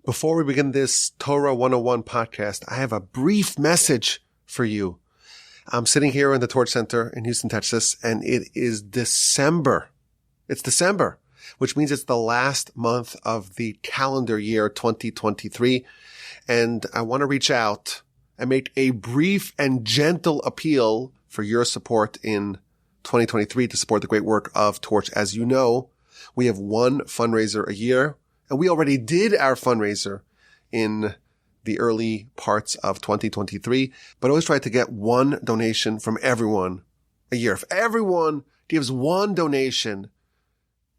Before we begin this Torah 101 podcast, I have a brief message for you. I'm sitting here in the Torch Center in Houston, Texas, and it is December. It's December, which means it's the last month of the calendar year 2023. And I want to reach out and make a brief and gentle appeal for your support in 2023 to support the great work of Torch. As you know, we have one fundraiser a year. And we already did our fundraiser in the early parts of 2023, but always try to get one donation from everyone a year. If everyone gives one donation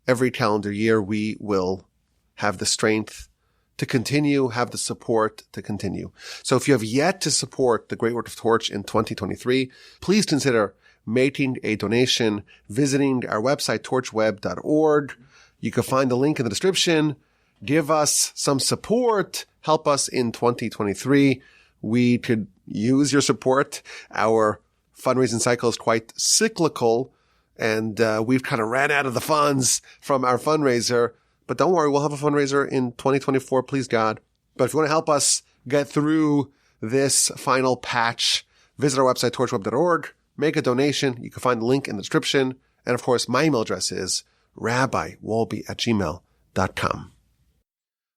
every calendar year, we will have the strength to continue, have the support to continue. So if you have yet to support the great work of Torch in 2023, please consider making a donation, visiting our website, torchweb.org. You can find the link in the description. Give us some support. Help us in 2023. We could use your support. Our fundraising cycle is quite cyclical, and we've kind of ran out of the funds from our fundraiser. But don't worry, we'll have a fundraiser in 2024, please God. But if you want to help us get through this final patch, visit our website, torchweb.org, make a donation. You can find the link in the description. And of course, my email address is rabbiwolbe@gmail.com.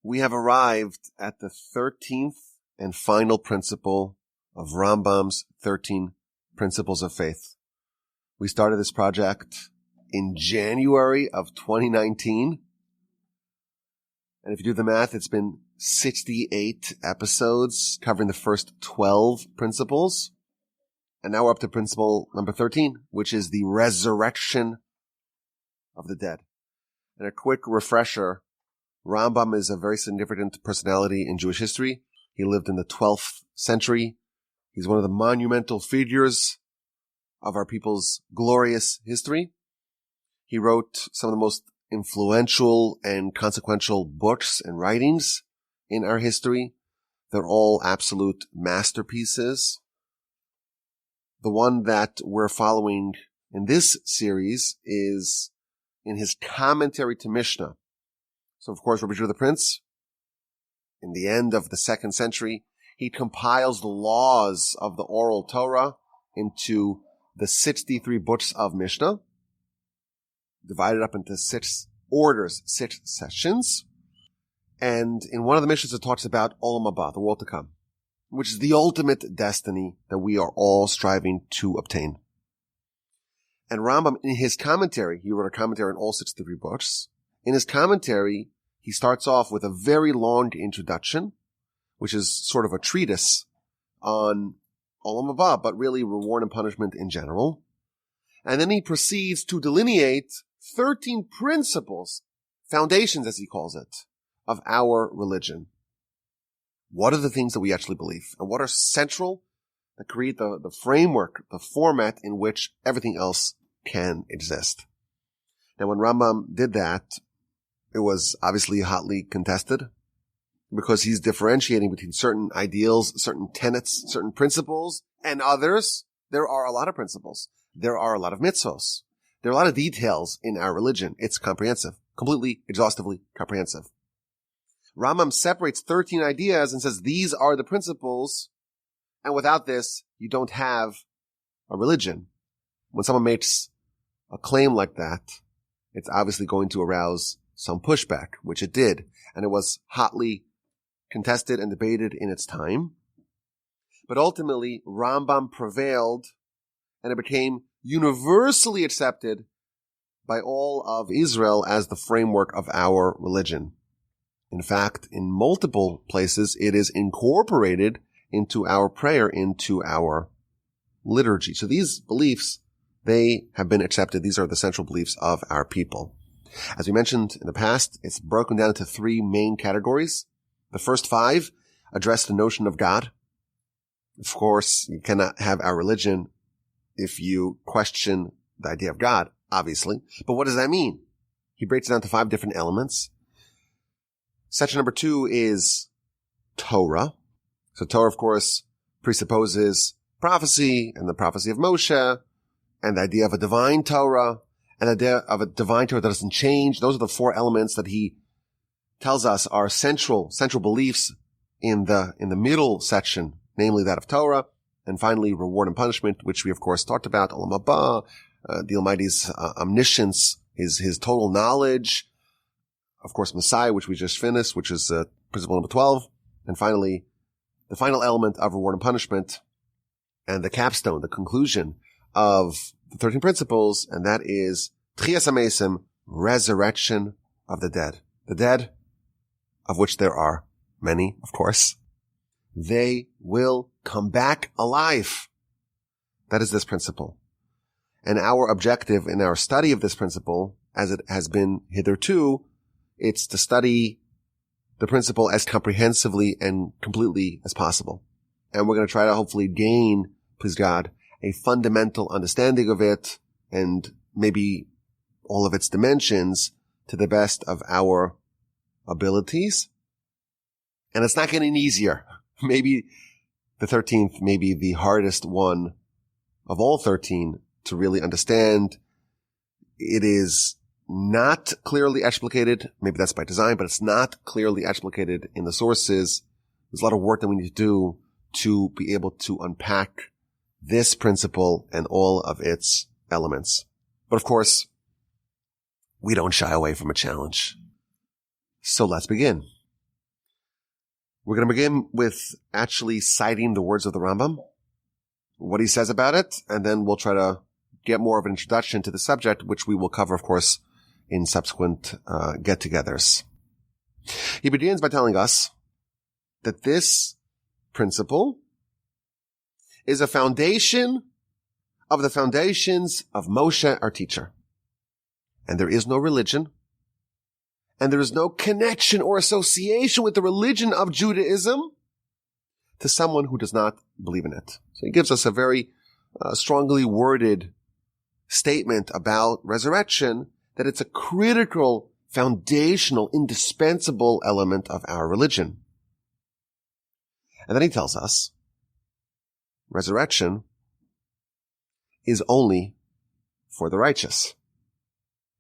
We have arrived at the 13th and final principle of Rambam's 13 Principles of Faith. We started this project in January of 2019. And if you do the math, it's been 68 episodes covering the first 12 principles. And now we're up to principle number 13, which is the resurrection of the dead. And a quick refresher, Rambam is a very significant personality in Jewish history. He lived in the 12th century. He's one of the monumental figures of our people's glorious history. He wrote some of the most influential and consequential books and writings in our history. They're all absolute masterpieces. The one that we're following in this series is in his commentary to Mishnah. So, of course, Rabbi Judah the Prince, in the end of the 2nd century, he compiles the laws of the oral Torah into the 63 books of Mishnah, divided up into 6 orders, 6 sessions. And in one of the Mishnahs, it talks about Olam Haba, the world to come, which is the ultimate destiny that we are all striving to obtain. And Rambam, in his commentary, he wrote a commentary on all 63 books. In his commentary, he starts off with a very long introduction, which is sort of a treatise on Olam Haba, but really reward and punishment in general. And then he proceeds to delineate 13 principles, foundations as he calls it, of our religion. What are the things that we actually believe? And what are central that create the framework, the format in which everything else can exist? Now, when Rambam did that, it was obviously hotly contested because he's differentiating between certain ideals, certain tenets, certain principles, and others. There are a lot of principles. There are a lot of mitzvos. There are a lot of details in our religion. It's comprehensive, completely, exhaustively comprehensive. Rambam separates 13 ideas and says these are the principles, and without this, you don't have a religion. When someone makes a claim like that, it's obviously going to arouse some pushback, which it did, and it was hotly contested and debated in its time. But ultimately, Rambam prevailed, and it became universally accepted by all of Israel as the framework of our religion. In fact, in multiple places, it is incorporated into our prayer, into our liturgy. So these beliefs, they have been accepted. These are the central beliefs of our people. As we mentioned in the past, it's broken down into 3 main categories. The first 5 address the notion of God. Of course, you cannot have our religion if you question the idea of God, obviously. But what does that mean? He breaks it down to 5 different elements. Section number 2 is Torah. So Torah, of course, presupposes prophecy and the prophecy of Moshe and the idea of a divine Torah and the idea of a divine Torah that doesn't change. Those are the 4 elements that he tells us our central beliefs in the middle section, namely that of Torah, and finally reward and punishment, which we of course talked about, Olam Haba, the Almighty's omniscience, his total knowledge, of course Messiah, which we just finished, which is principle number 12, and finally the final element of reward and punishment, and the capstone, the conclusion of the 13 principles, and that is Tchias HaMesim, resurrection of the dead, of which there are many, of course. They will come back alive. That is this principle. And our objective in our study of this principle, as it has been hitherto, it's to study the principle as comprehensively and completely as possible. And we're going to try to hopefully gain, please God, a fundamental understanding of it and maybe all of its dimensions to the best of our abilities. And it's not getting easier. Maybe the 13th may be the hardest one of all 13 to really understand. It is not clearly explicated. Maybe that's by design, but it's not clearly explicated in the sources. There's a lot of work that we need to do to be able to unpack this principle and all of its elements. But of course, we don't shy away from a challenge. So let's begin. We're going to begin with actually citing the words of the Rambam, what he says about it, and then we'll try to get more of an introduction to the subject, which we will cover, of course, in subsequent get-togethers. He begins by telling us that this principle is a foundation of the foundations of Moshe, our teacher. And there is no religion, and there is no connection or association with the religion of Judaism to someone who does not believe in it. So he gives us a very strongly worded statement about resurrection, that it's a critical, foundational, indispensable element of our religion. And then he tells us resurrection is only for the righteous.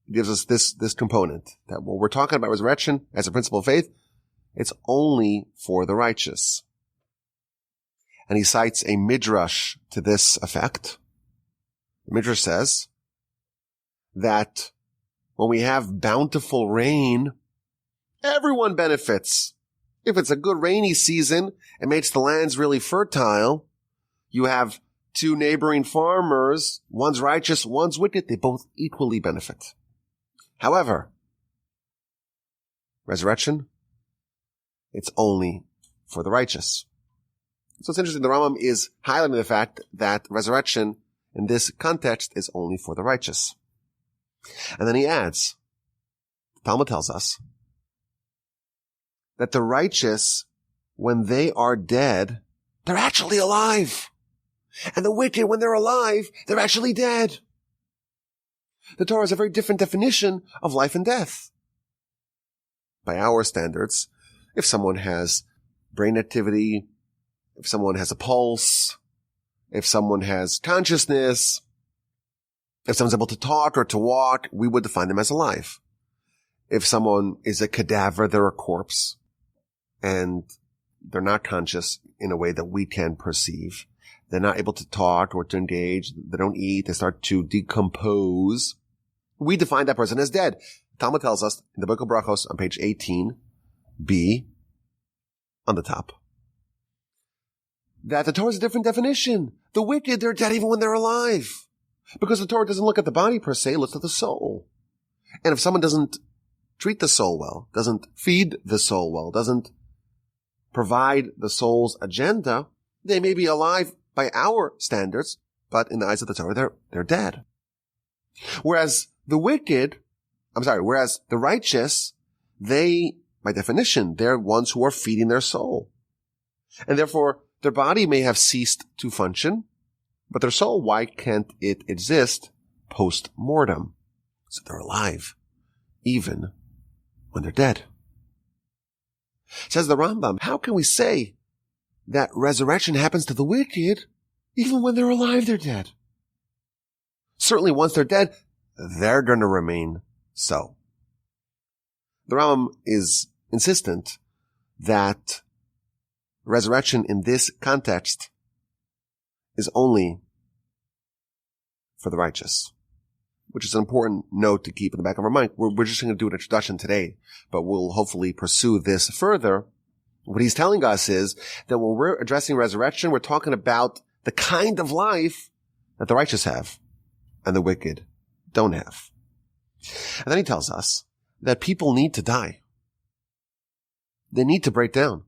He gives us this component, that when we're talking about resurrection as a principle of faith, it's only for the righteous. And he cites a midrash to this effect. The midrash says that when we have bountiful rain, everyone benefits. If it's a good rainy season, it makes the lands really fertile. You have two neighboring farmers, one's righteous, one's wicked, they both equally benefit. However, resurrection, it's only for the righteous. So it's interesting, the Rambam is highlighting the fact that resurrection in this context is only for the righteous. And then he adds, the Talmud tells us, that the righteous, when they are dead, they're actually alive. And the wicked, when they're alive, they're actually dead. The Torah has a very different definition of life and death. By our standards, if someone has brain activity, if someone has a pulse, if someone has consciousness, if someone's able to talk or to walk, we would define them as alive. If someone is a cadaver, they're a corpse, and they're not conscious in a way that we can perceive. They're not able to talk or to engage. They don't eat. They start to decompose. We define that person as dead. Talmud tells us in the book of Brachos on page 18b, on the top, that the Torah is a different definition. The wicked, they're dead even when they're alive. Because the Torah doesn't look at the body per se, it looks at the soul. And if someone doesn't treat the soul well, doesn't feed the soul well, doesn't provide the soul's agenda, they may be alive by our standards, but in the eyes of the Torah, they're dead. Whereas the righteous, they, by definition, they're ones who are feeding their soul. And therefore, their body may have ceased to function, but their soul, why can't it exist post-mortem? So they're alive, even when they're dead. Says the Rambam, how can we say that resurrection happens to the wicked, even when they're alive, they're dead? Certainly once they're dead, they're going to remain so. The Rambam is insistent that resurrection in this context is only for the righteous, which is an important note to keep in the back of our mind. We're just going to do an introduction today, but we'll hopefully pursue this further. What he's telling us is that when we're addressing resurrection, we're talking about the kind of life that the righteous have and the wicked don't have. And then he tells us that people need to die. They need to break down.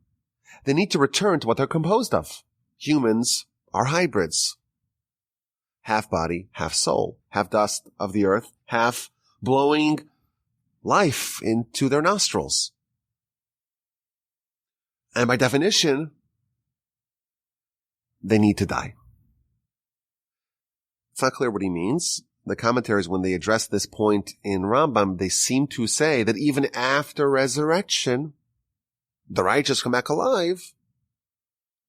They need to return to what they're composed of. Humans are hybrids. Half body, half soul, half dust of the earth, half blowing life into their nostrils. And by definition, they need to die. It's not clear what he means. The commentaries, when they address this point in Rambam, they seem to say that even after resurrection, the righteous come back alive,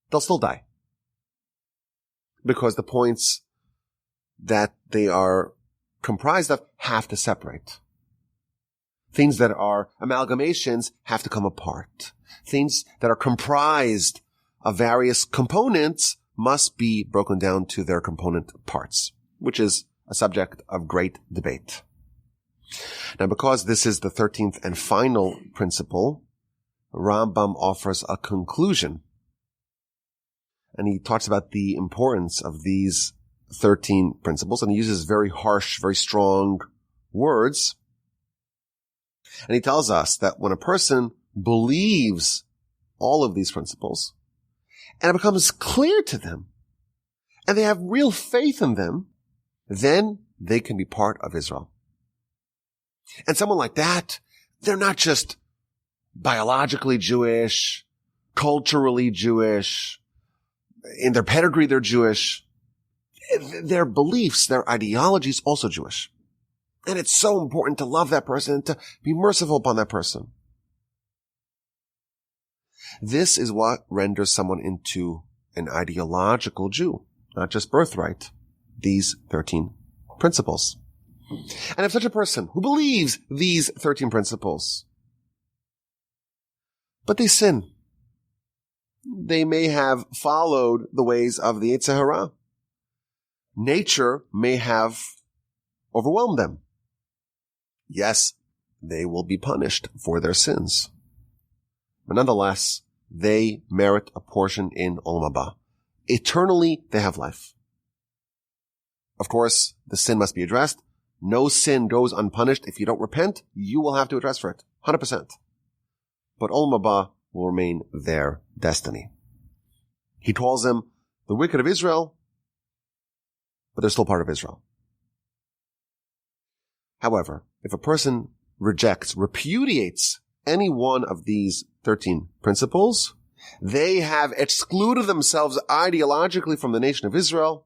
they'll still die. Because the points that they are comprised of have to separate. Things that are amalgamations have to come apart. Things that are comprised of various components must be broken down to their component parts, which is a subject of great debate. Now, because this is the 13th and final principle, Rambam offers a conclusion. And he talks about the importance of these 13 principles, and he uses very harsh, very strong words. And he tells us that when a person believes all of these principles, and it becomes clear to them, and they have real faith in them, then they can be part of Israel. And someone like that, they're not just biologically Jewish, culturally Jewish, in their pedigree they're Jewish. Their beliefs, their ideologies also Jewish. And it's so important to love that person and to be merciful upon that person. This is what renders someone into an ideological Jew, not just birthright. These 13 principles. And if such a person who believes these 13 principles, but they sin, they may have followed the ways of the Yitzhahara. Nature may have overwhelmed them. Yes, they will be punished for their sins. But nonetheless, they merit a portion in Olam Haba. Eternally, they have life. Of course, the sin must be addressed. No sin goes unpunished. If you don't repent, you will have to address for it. 100%. But Olam Haba will remain their destiny. He calls them the wicked of Israel, but they're still part of Israel. However, if a person repudiates any one of these 13 principles, they have excluded themselves ideologically from the nation of Israel.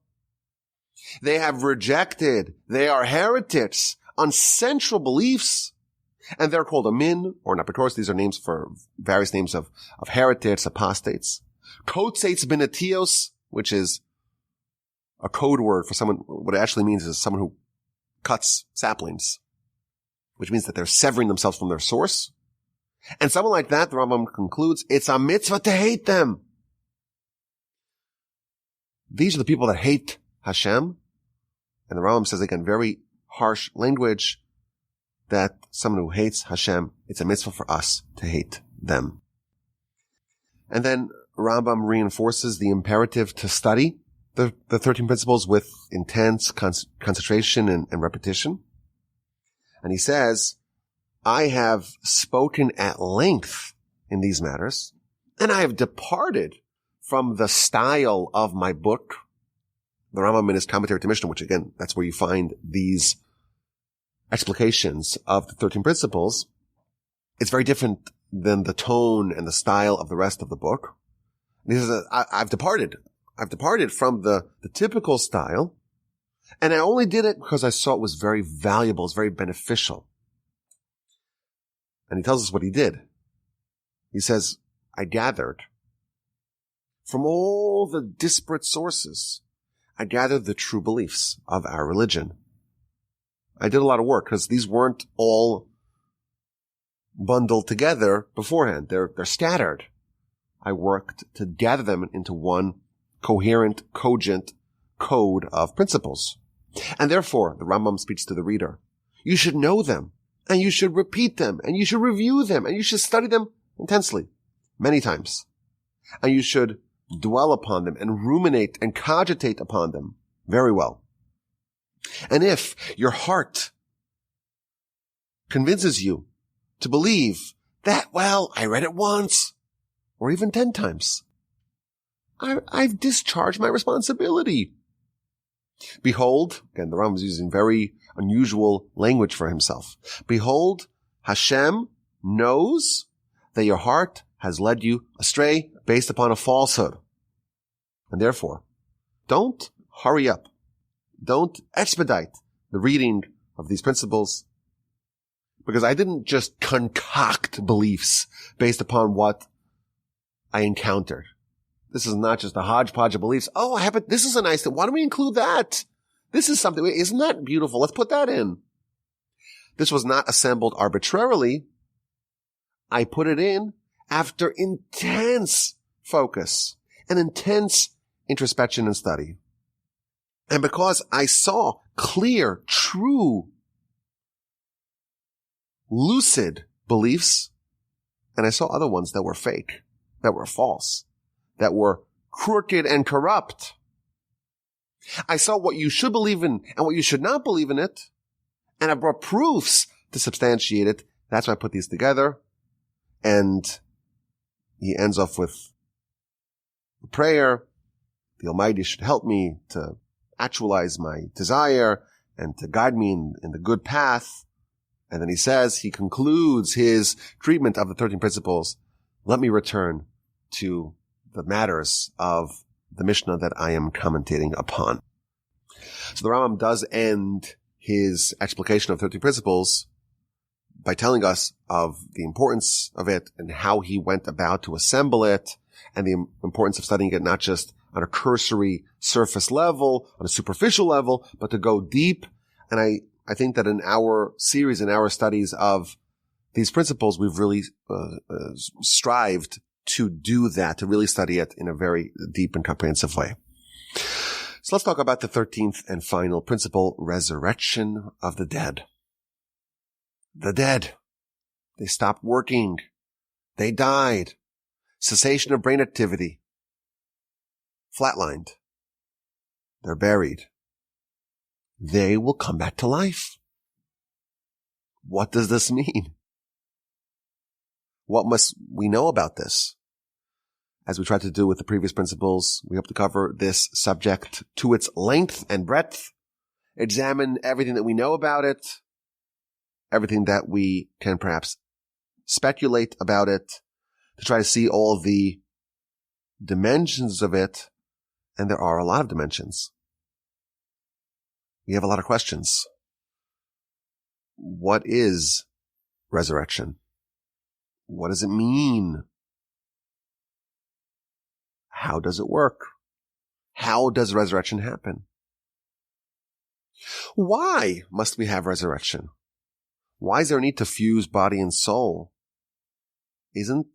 They have rejected, they are heretics on central beliefs, and they're called amin, or napakoros. These are names for various names of heretics, apostates. Kotzeitz benetios, which is a code word for someone, what it actually means is someone who cuts saplings, which means that they're severing themselves from their source. And someone like that, the Rambam concludes, it's a mitzvah to hate them. These are the people that hate Hashem. And the Rambam says, again, very harsh language, that someone who hates Hashem, it's a mitzvah for us to hate them. And then Rambam reinforces the imperative to study the 13 principles with intense concentration and repetition. And he says, I have spoken at length in these matters, and I have departed from the style of my book, the Rambam in his commentary to Mishnah, which again, that's where you find these explications of the 13 principles. It's very different than the tone and the style of the rest of the book. And he says, I've departed from the typical style, and I only did it because I saw it was very valuable, it's very beneficial. And he tells us what he did. He says, I gathered from all the disparate sources, I gathered the true beliefs of our religion. I did a lot of work because these weren't all bundled together beforehand. They're scattered. I worked to gather them into one coherent, cogent code of principles. And therefore, the Rambam speaks to the reader. You should know them, and you should repeat them, and you should review them, and you should study them intensely, many times. And you should dwell upon them and ruminate and cogitate upon them very well. And if your heart convinces you to believe that, well, I read it once, or even 10 times, I've discharged my responsibility. Behold, again, the Rambam is using very unusual language for himself. Behold, Hashem knows that your heart has led you astray based upon a falsehood. And therefore, don't hurry up. Don't expedite the reading of these principles, because I didn't just concoct beliefs based upon what I encountered. This is not just a hodgepodge of beliefs. Oh, I have it. This is a nice thing. Why don't we include that? This is something. Isn't that beautiful? Let's put that in. This was not assembled arbitrarily. I put it in after intense focus and intense introspection and study. And because I saw clear, true, lucid beliefs, and I saw other ones that were fake, that were false, that were crooked and corrupt. I saw what you should believe in and what you should not believe in it, and I brought proofs to substantiate it. That's why I put these together. And he ends off with a prayer. The Almighty should help me to actualize my desire and to guide me in the good path. And then he concludes his treatment of the 13 principles. Let me return to the matters of the Mishnah that I am commentating upon. So the Rambam does end his explication of 13 principles by telling us of the importance of it and how he went about to assemble it, and the importance of studying it not just on a cursory surface level, on a superficial level, but to go deep. And I think that in our series, in our studies of these principles, we've really strived to do that, to really study it in a very deep and comprehensive way. So let's talk about the 13th and final principle, resurrection of the dead. The dead. They stopped working. They died. Cessation of brain activity. Flatlined. They're buried. They will come back to life. What does this mean? What must we know about this? As we tried to do with the previous principles, we hope to cover this subject to its length and breadth, examine everything that we know about it, everything that we can perhaps speculate about it, to try to see all the dimensions of it, and there are a lot of dimensions. We have a lot of questions. What is resurrection? What does it mean? How does it work? How does resurrection happen? Why must we have resurrection? Why is there a need to fuse body and soul? Isn't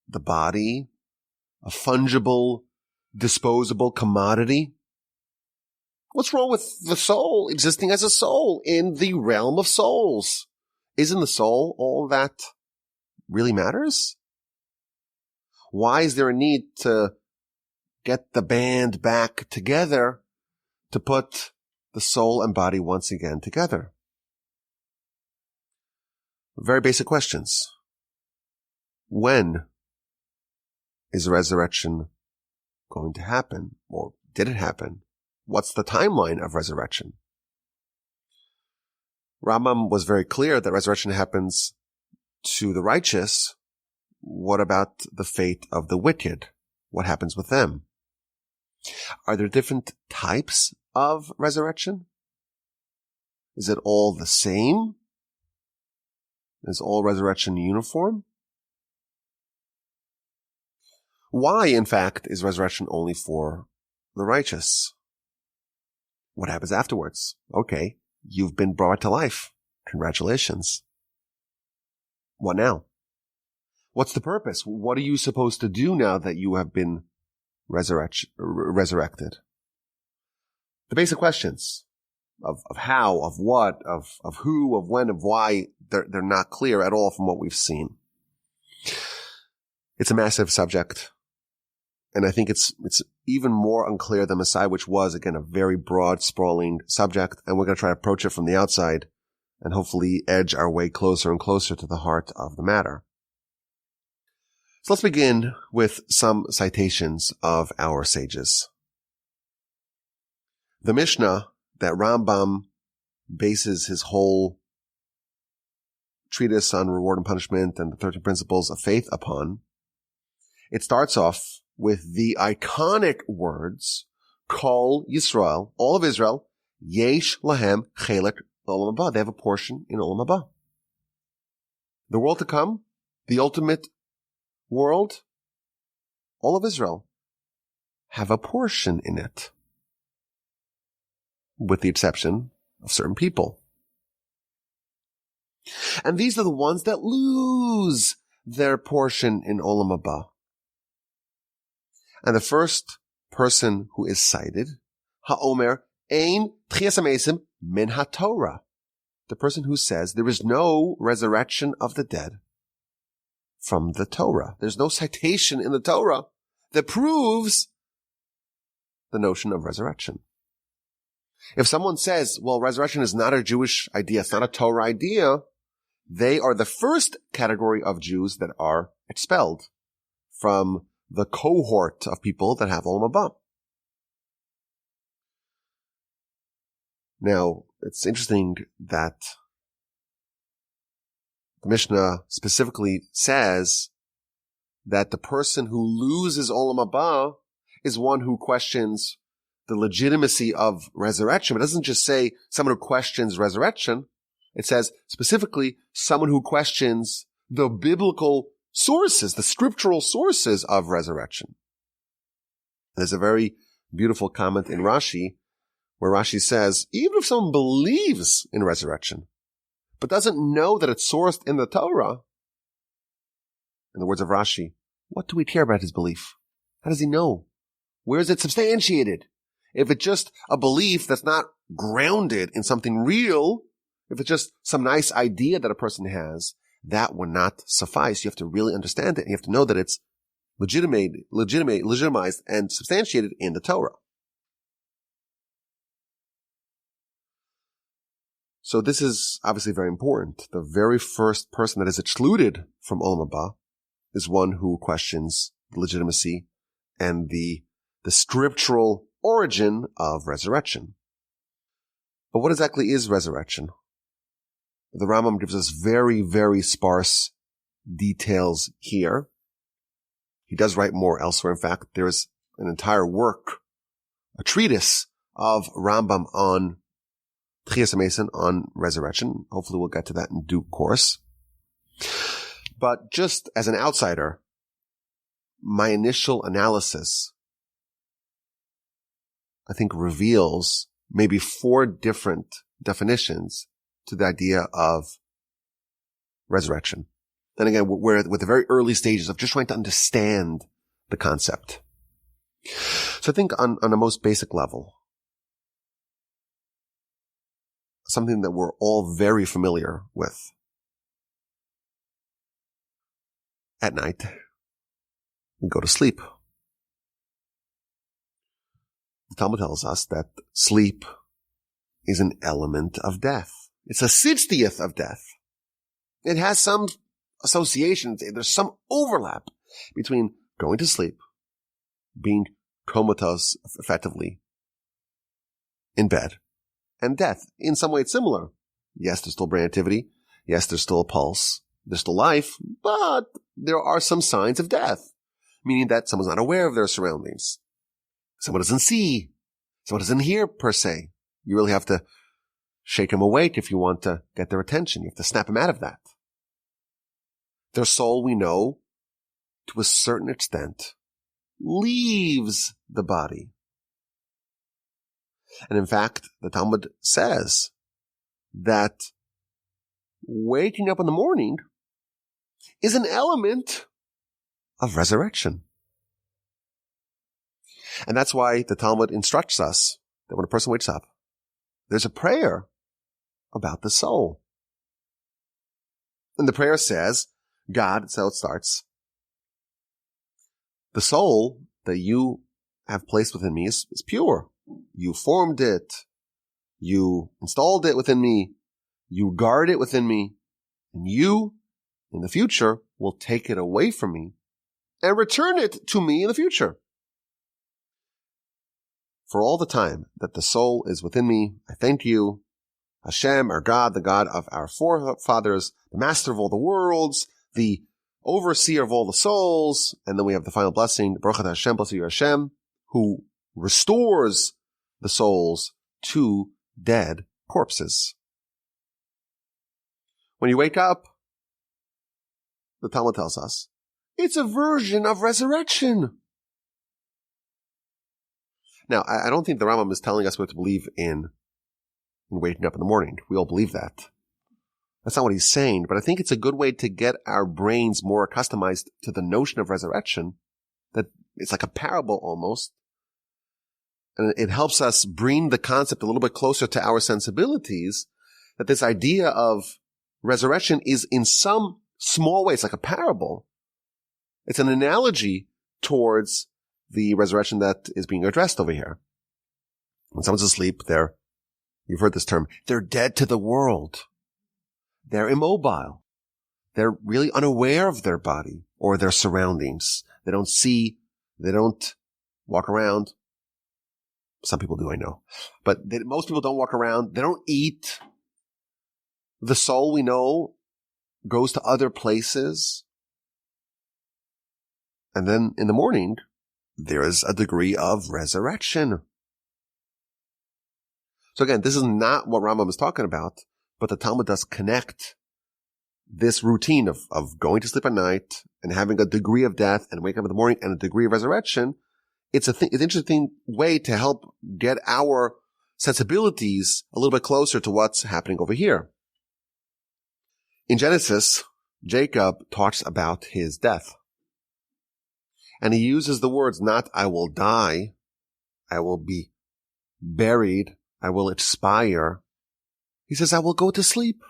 the body a fungible, disposable commodity? What's wrong with the soul existing as a soul in the realm of souls? Isn't the soul all that really matters? Why is there a need to get the band back together to put the soul and body once again together? Very basic questions. When is the resurrection going to happen? Or did it happen? What's the timeline of resurrection? Rambam was very clear that resurrection happens to the righteous. What about the fate of the wicked? What happens with them? Are there different types of resurrection? Is it all the same? Is all resurrection uniform? Why, in fact, is resurrection only for the righteous? What happens afterwards? Okay, you've been brought to life. Congratulations. What now? What's the purpose? What are you supposed to do now that you have been resurrected? The basic questions of how, of what, of who, of when, of why, they're not clear at all from what we've seen. It's a massive subject. And I think it's even more unclear than Messiah, which was, again, a very broad, sprawling subject. And we're going to try to approach it from the outside and hopefully edge our way closer and closer to the heart of the matter. So let's begin with some citations of our sages. The Mishnah that Rambam bases his whole treatise on reward and punishment and the 13 principles of faith upon, it starts off with the iconic words, Kol Yisrael, all of Israel, Yesh Lahem Chelek Olam Haba. They have a portion in Olam Haba. The world to come, the ultimate world, all of Israel have a portion in it, with the exception of certain people. And these are the ones that lose their portion in Olam Haba. And the first person who is cited, Ha'omer Ein Tchias HaMesim Min HaTorah. The person who says there is no resurrection of the dead from the Torah. There's no citation in the Torah that proves the notion of resurrection. If someone says, well, resurrection is not a Jewish idea, it's not a Torah idea, they are the first category of Jews that are expelled from the cohort of people that have Olam Haba. Now, it's interesting that the Mishnah specifically says that the person who loses Olam Haba is one who questions the legitimacy of resurrection. But it doesn't just say someone who questions resurrection. It says specifically someone who questions the biblical sources, the scriptural sources of resurrection. There's a very beautiful comment in Rashi where Rashi says, even if someone believes in resurrection, but doesn't know that it's sourced in the Torah, in the words of Rashi, what do we care about his belief? How does he know? Where is it substantiated? If it's just a belief that's not grounded in something real, if it's just some nice idea that a person has, that would not suffice. You have to really understand it. And you have to know that it's legitimized, and substantiated in the Torah. So this is obviously very important. The very first person that is excluded from Olam Haba is one who questions the legitimacy and the scriptural origin of resurrection. But what exactly is resurrection? The Rambam gives us very, very sparse details here. He does write more elsewhere. In fact, there's an entire work, a treatise of Rambam on Tchias HaMesim, on resurrection. Hopefully we'll get to that in due course. But just as an outsider, my initial analysis, I think, reveals maybe 4 different definitions to the idea of resurrection. And again, we're with the very early stages of just trying to understand the concept. So I think on a most basic level, something that we're all very familiar with. At night, we go to sleep. The Talmud tells us that sleep is an element of death. It's a 60th of death. It has some associations. There's some overlap between going to sleep, being comatose effectively in bed, and death. In some way it's similar. Yes, there's still brain activity. Yes, there's still a pulse. There's still life, but there are some signs of death, meaning that someone's not aware of their surroundings. Someone doesn't see. Someone doesn't hear, per se. You really have to shake them awake if you want to get their attention. You have to snap them out of that. Their soul, we know, to a certain extent, leaves the body. And in fact, the Talmud says that waking up in the morning is an element of resurrection. And that's why the Talmud instructs us that when a person wakes up, there's a prayer about the soul. And the prayer says, God, so it starts, the soul that you have placed within me is pure. You formed it. You installed it within me. You guard it within me. And you, in the future, will take it away from me and return it to me in the future. For all the time that the soul is within me, I thank you, Hashem, our God, the God of our forefathers, the master of all the worlds, the overseer of all the souls. And then we have the final blessing, Baruch atah Hashem, blessed you Hashem, who restores the souls to dead corpses. When you wake up, the Talmud tells us, it's a version of resurrection. Now, I don't think the Rambam is telling us what to believe in waking up in the morning. We all believe that. That's not what he's saying, but I think it's a good way to get our brains more accustomed to the notion of resurrection, that it's like a parable almost. And it helps us bring the concept a little bit closer to our sensibilities, that this idea of resurrection is in some small way, it's like a parable. It's an analogy towards the resurrection that is being addressed over here. When someone's asleep, you've heard this term, they're dead to the world. They're immobile. They're really unaware of their body or their surroundings. They don't see, they don't walk around. Some people do, I know. But most people don't walk around. They don't eat. The soul, we know, goes to other places. And then in the morning, there is a degree of resurrection. So again, this is not what Rambam is talking about, but the Talmud does connect this routine of going to sleep at night and having a degree of death and waking up in the morning and a degree of resurrection. It's an interesting way to help get our sensibilities a little bit closer to what's happening over here. In Genesis, Jacob talks about his death. And he uses the words, not I will die, I will be buried, I will expire. He says, I will go to sleep.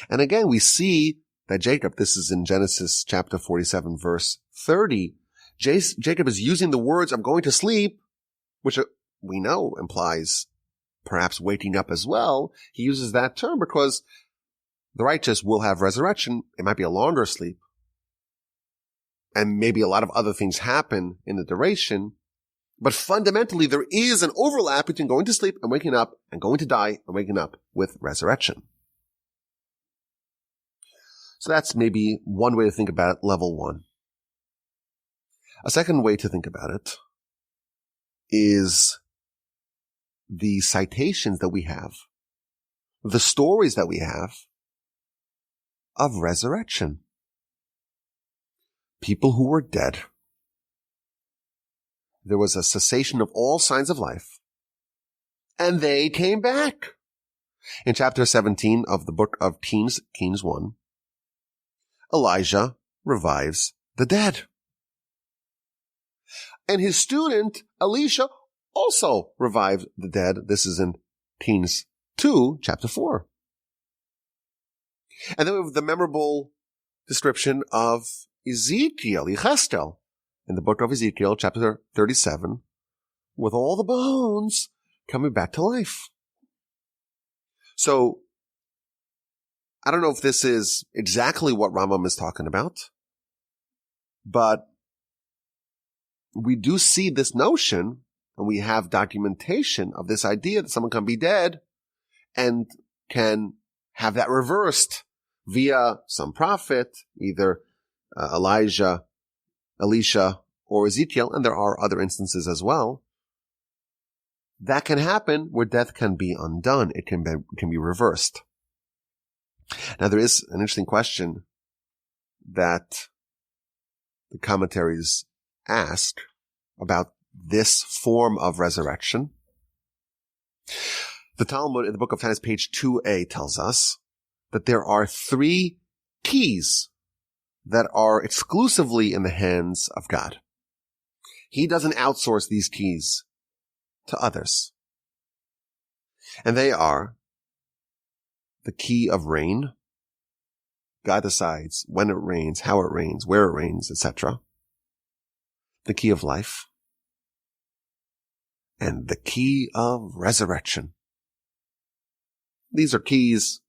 And again, we see that Jacob, this is in Genesis chapter 47, verse 30, Jacob is using the words, I'm going to sleep, which we know implies perhaps waking up as well. He uses that term because the righteous will have resurrection. It might be a longer sleep. And maybe a lot of other things happen in the duration. But fundamentally, there is an overlap between going to sleep and waking up and going to die and waking up with resurrection. So that's maybe one way to think about it, level one. A second way to think about it is the citations that we have, the stories that we have of resurrection. People who were dead. There was a cessation of all signs of life, and they came back. In chapter 17 of the book of Kings, Kings 1, Elijah revives the dead. And his student, Elisha, also revived the dead. This is in Kings 2, chapter 4. And then we have the memorable description of Ezekiel, Yecheskel, in the book of Ezekiel, chapter 37, with all the bones coming back to life. So, I don't know if this is exactly what Rambam is talking about, but we do see this notion, and we have documentation of this idea that someone can be dead and can have that reversed via some prophet, either Elijah, Elisha, or Ezekiel, and there are other instances as well. That can happen where death can be undone. It can be reversed. Now, there is an interesting question that the commentaries ask about this form of resurrection. The Talmud in the book of Tanis, page 2a, tells us that there are 3 keys that are exclusively in the hands of God. He doesn't outsource these keys to others. And they are the key of rain. God decides when it rains, how it rains, where it rains, etc. The key of life. And the key of resurrection. These are keys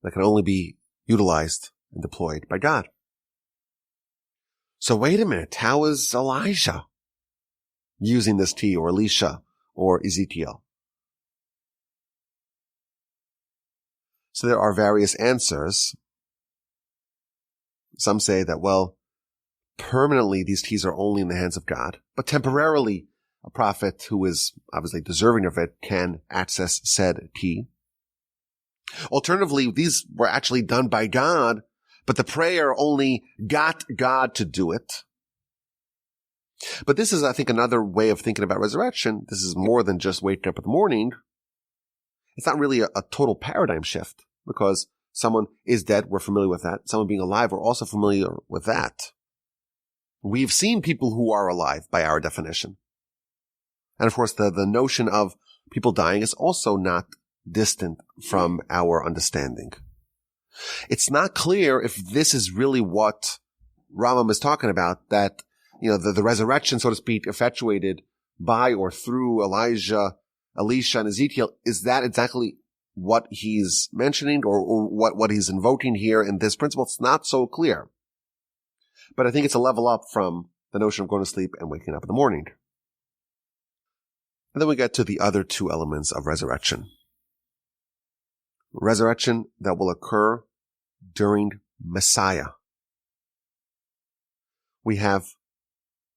that can only be utilized and deployed by God. So wait a minute, how is Elijah using this key, or Elisha, or Ezekiel? So there are various answers. Some say that, well, permanently these keys are only in the hands of God, but temporarily a prophet who is obviously deserving of it can access said key. Alternatively, these were actually done by God, but the prayer only got God to do it. But this is, I think, another way of thinking about resurrection. This is more than just waking up in the morning. It's not really a total paradigm shift, because someone is dead, we're familiar with that. Someone being alive, we're also familiar with that. We've seen people who are alive by our definition. And of course, the notion of people dying is also not distant from our understanding. It's not clear if this is really what Rambam is talking about, that, the resurrection, so to speak, effectuated by or through Elijah, Elisha, and Ezekiel. Is that exactly what he's mentioning, or what he's invoking here in this principle? It's not so clear. But I think it's a level up from the notion of going to sleep and waking up in the morning. And then we get to the other 2 elements of resurrection. Resurrection that will occur during Messiah. We have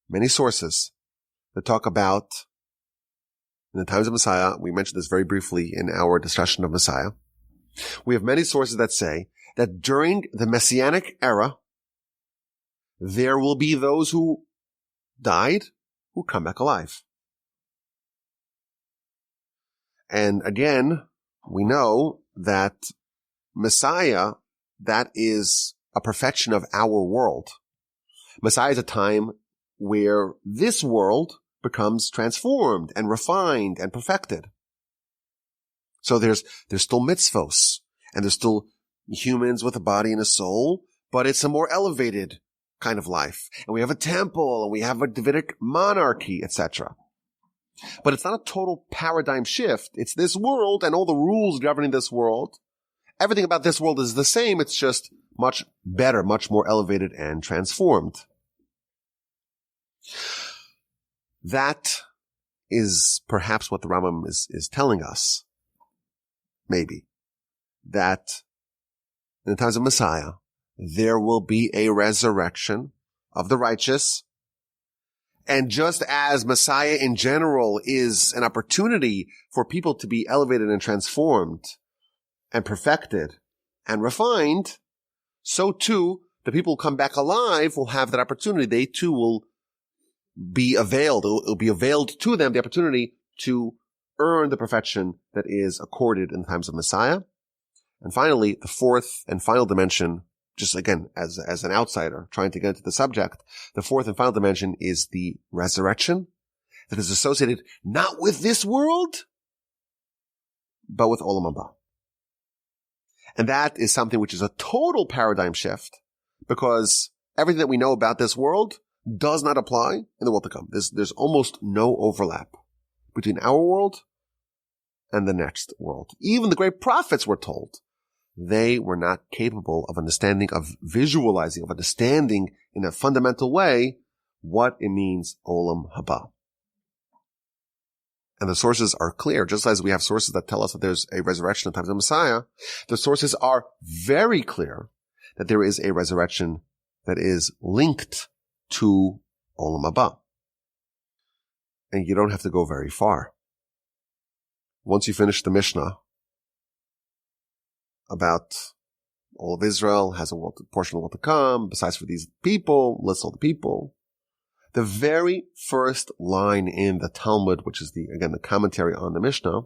many sources that talk about, in the times of Messiah, we mentioned this very briefly in our discussion of Messiah. We have many sources that say that during the Messianic era, there will be those who died who come back alive. And again, we know that Messiah, that is a perfection of our world. Messiah is a time where this world becomes transformed and refined and perfected. So there's still mitzvos, and there's still humans with a body and a soul, but it's a more elevated kind of life. And we have a temple, and we have a Davidic monarchy, etc. But it's not a total paradigm shift. It's this world and all the rules governing this world. Everything about this world is the same. It's just much better, much more elevated and transformed. That is perhaps what the Rambam is telling us. Maybe. That in the times of Messiah, there will be a resurrection of the righteous. And just as Messiah in general is an opportunity for people to be elevated and transformed and perfected and refined, so too the people who come back alive will have that opportunity. They too will be availed. It will be availed to them the opportunity to earn the perfection that is accorded in the times of Messiah. And finally, the 4th and final dimension, just again, as an outsider trying to get into the subject, the 4th and final dimension is the resurrection that is associated not with this world, but with Olam Haba. And that is something which is a total paradigm shift, because everything that we know about this world does not apply in the world to come. There's almost no overlap between our world and the next world. Even the great prophets were told they were not capable of understanding, of visualizing, of understanding in a fundamental way what it means Olam Haba. And the sources are clear. Just as we have sources that tell us that there's a resurrection in the times of Messiah, the sources are very clear that there is a resurrection that is linked to Olam Haba. And you don't have to go very far. Once you finish the Mishnah about all of Israel has a portion of the world to come, besides for these people, lists all the people. The very first line in the Talmud, which is the commentary on the Mishnah,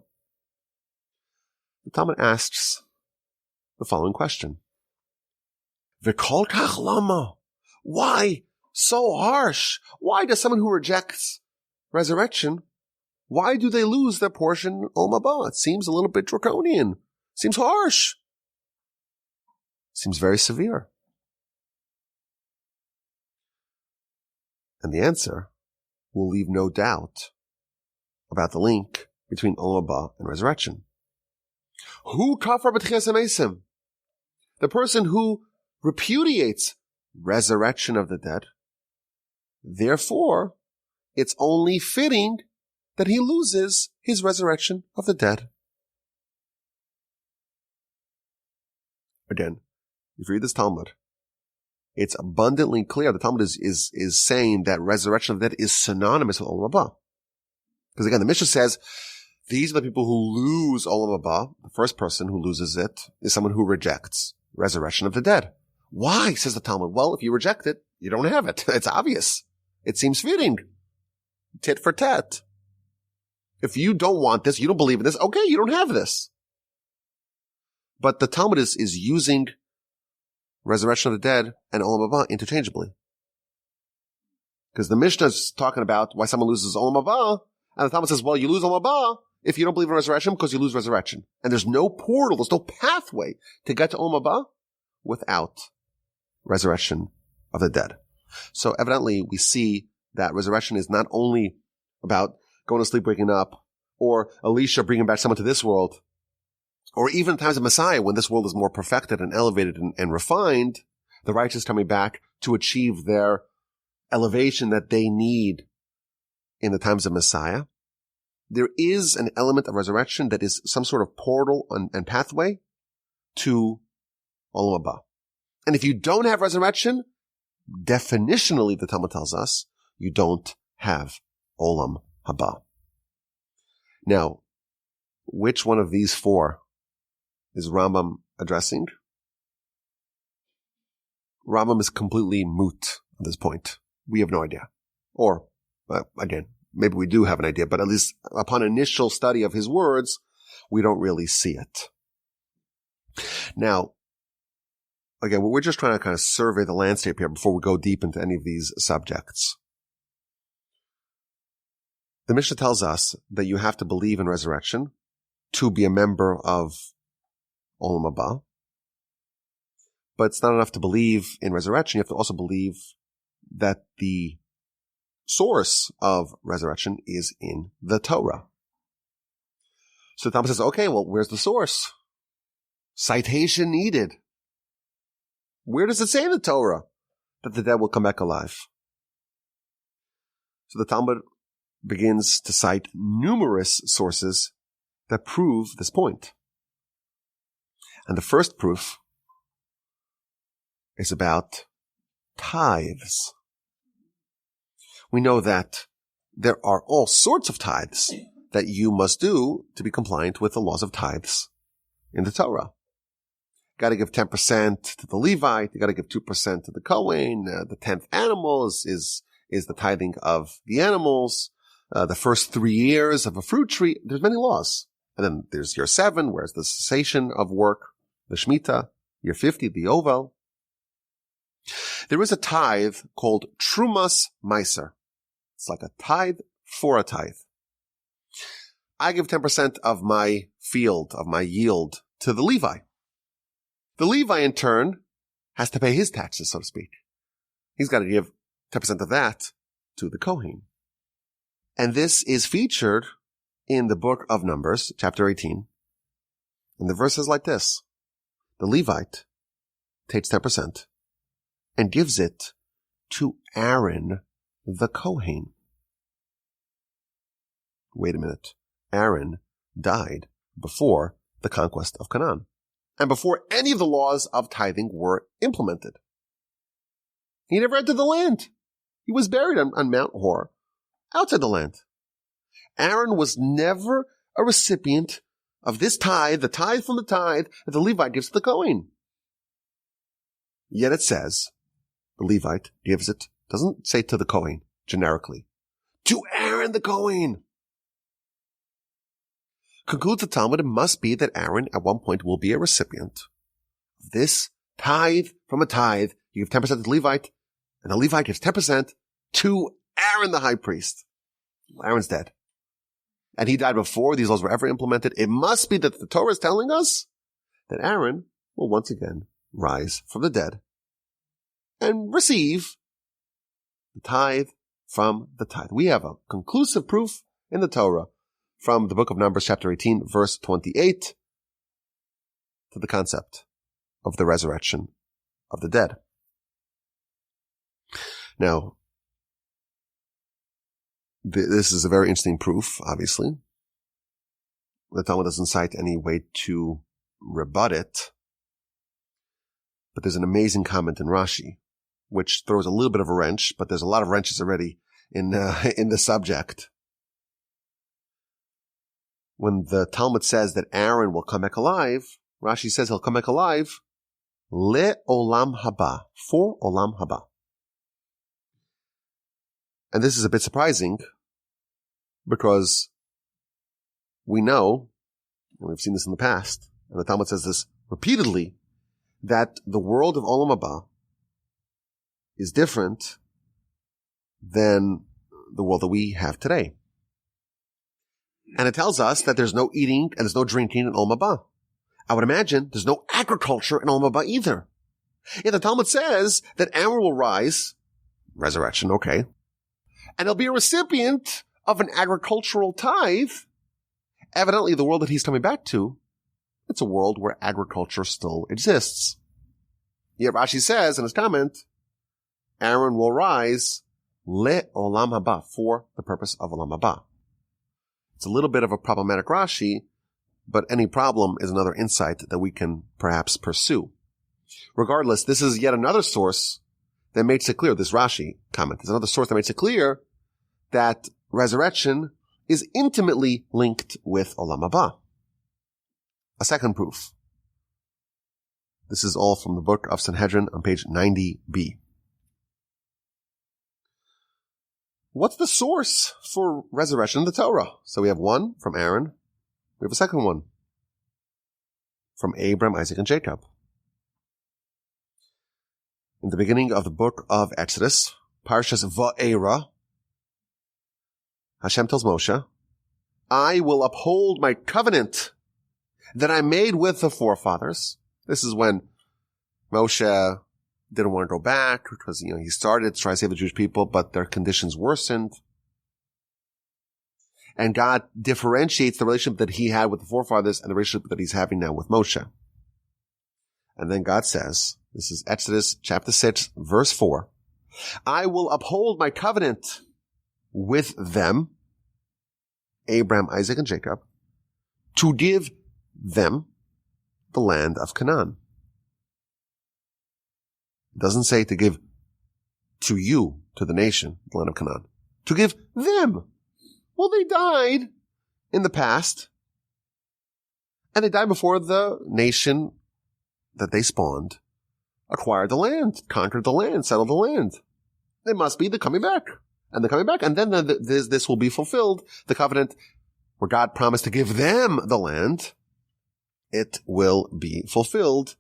the Talmud asks the following question. V'kol kach lama. Why so harsh? Why does someone who rejects resurrection, why do they lose their portion Olam Haba? It seems a little bit draconian. Seems harsh. Seems very severe. And the answer will leave no doubt about the link between Olam Haba and resurrection. Who kafar b'tchias hamesim? The person who repudiates resurrection of the dead. Therefore, it's only fitting that he loses his resurrection of the dead. Again, if you read this Talmud, it's abundantly clear. The Talmud is saying that resurrection of the dead is synonymous with Olam Haba. Because again, the Mishnah says, these are the people who lose Olam Haba. The first person who loses it is someone who rejects resurrection of the dead. Why, says the Talmud? Well, if you reject it, you don't have it. It's obvious. It seems fitting. Tit for tat. If you don't want this, you don't believe in this, okay, you don't have this. But the Talmud is using resurrection of the dead and Olam Haba interchangeably. Because the Mishnah is talking about why someone loses Olam Haba, and the Talmud says, well, you lose Olam Haba if you don't believe in resurrection because you lose resurrection. And there's no portal, there's no pathway to get to Olam Haba without resurrection of the dead. So evidently we see that resurrection is not only about going to sleep, waking up, or Elisha bringing back someone to this world, or even in times of Messiah when this world is more perfected and elevated and refined, the righteous coming back to achieve their elevation that they need in the times of Messiah. There is an element of resurrection that is some sort of portal and pathway to Olam Haba. And if you don't have resurrection, definitionally, the Talmud tells us, you don't have Olam Haba. Now, which one of these four is Rambam addressing? Rambam is completely moot at this point. We have no idea. Or, again, maybe we do have an idea, but at least upon initial study of his words, we don't really see it. Now, again, we're just trying to kind of survey the landscape here before we go deep into any of these subjects. The Mishnah tells us that you have to believe in resurrection to be a member of Olam Haba. But it's not enough to believe in resurrection. You have to also believe that the source of resurrection is in the Torah. So the Talmud says, okay, well, where's the source? Citation needed. Where does it say in the Torah that the dead will come back alive? So the Talmud begins to cite numerous sources that prove this point. And the first proof is about tithes. We know that there are all sorts of tithes that you must do to be compliant with the laws of tithes in the Torah. Got to give 10% to the Levite. You got to give 2% to the Kohen. The 10th animal is the tithing of the animals. The first 3 years of a fruit tree. There's many laws. And then there's year 7, where's the cessation of work, the Shemitah. Year 50, the Ovel. There is a tithe called Trumas Meiser. It's like a tithe for a tithe. I give 10% of my field, of my yield, to the Levi. The Levi, in turn, has to pay his taxes, so to speak. He's got to give 10% of that to the Kohen. And this is featured in the book of Numbers, chapter 18. And the verse is like this. The Levite takes 10% and gives it to Aaron the Kohen. Wait a minute. Aaron died before the conquest of Canaan and before any of the laws of tithing were implemented. He never entered the land. He was buried on Mount Hor, outside the land. Aaron was never a recipient of this tithe, the tithe from the tithe that the Levite gives to the Kohen. Yet it says, the Levite gives it, doesn't say to the Kohen, generically, to Aaron the Kohen. Concludes the Talmud, it must be that Aaron at one point will be a recipient this tithe from a tithe. You give 10% to the Levite, and the Levite gives 10% to Aaron the high priest. Aaron's dead. And he died before these laws were ever implemented. It must be that the Torah is telling us that Aaron will once again rise from the dead and receive the tithe from the tithe. We have a conclusive proof in the Torah from the book of Numbers, chapter 18, verse 28, to the concept of the resurrection of the dead. Now, this is a very interesting proof, obviously. The Talmud doesn't cite any way to rebut it, but there's an amazing comment in Rashi, which throws a little bit of a wrench, but there's a lot of wrenches already in the subject. When the Talmud says that Aaron will come back alive, Rashi says he'll come back alive le olam haba, for olam haba. And this is a bit surprising because we know, and we've seen this in the past, and the Talmud says this repeatedly, that the world of olam haba is different than the world that we have today. And it tells us that there's no eating and there's no drinking in olam haba. I would imagine there's no agriculture in olam haba either. Yet the Talmud says that Aaron will rise, resurrection, okay, and he'll be a recipient of an agricultural tithe. Evidently, the world that he's coming back to, it's a world where agriculture still exists. Yet Rashi says in his comment, Aaron will rise le olam haba, for the purpose of olam haba. It's a little bit of a problematic Rashi, but any problem is another insight that we can perhaps pursue. Regardless, this is yet another source that makes it clear, this Rashi comment is another source that makes it clear that resurrection is intimately linked with olam haba. A second proof. This is all from the book of Sanhedrin on page 90b. What's the source for resurrection in the Torah? So we have one from Aaron. We have a second one from Abraham, Isaac, and Jacob. In the beginning of the book of Exodus, Parshas Va'era, Hashem tells Moshe, I will uphold my covenant that I made with the forefathers. This is when Moshe didn't want to go back because, he started to try to save the Jewish people, but their conditions worsened. And God differentiates the relationship that he had with the forefathers and the relationship that he's having now with Moshe. And then God says, this is Exodus chapter 6, verse 4, I will uphold my covenant with them, Abraham, Isaac, and Jacob, to give them the land of Canaan. It doesn't say to give to you, to the nation, the land of Canaan. To give them. Well, they died in the past, and they died before the nation that they spawned acquired the land, conquered the land, settled the land. They must be, they're coming back. And they're coming back, and then this will be fulfilled. The covenant where God promised to give them the land, it will be fulfilled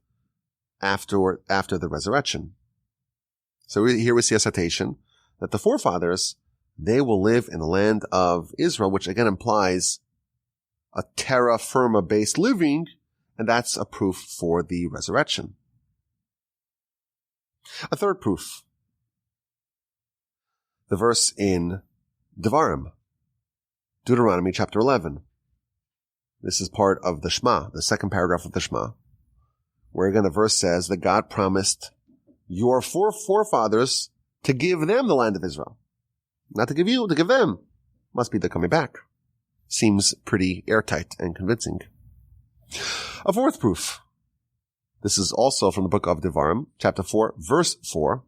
after the resurrection. So here we see a citation that the forefathers, they will live in the land of Israel, which again implies a terra firma based living, and that's a proof for the resurrection. A third proof. The verse in Devarim, Deuteronomy chapter 11. This is part of the Shema, the second paragraph of the Shema, where again the verse says that God promised your forefathers to give them the land of Israel. Not to give you, to give them. Must be they're coming back. Seems pretty airtight and convincing. A fourth proof. This is also from the book of Devarim, chapter 4, verse 4.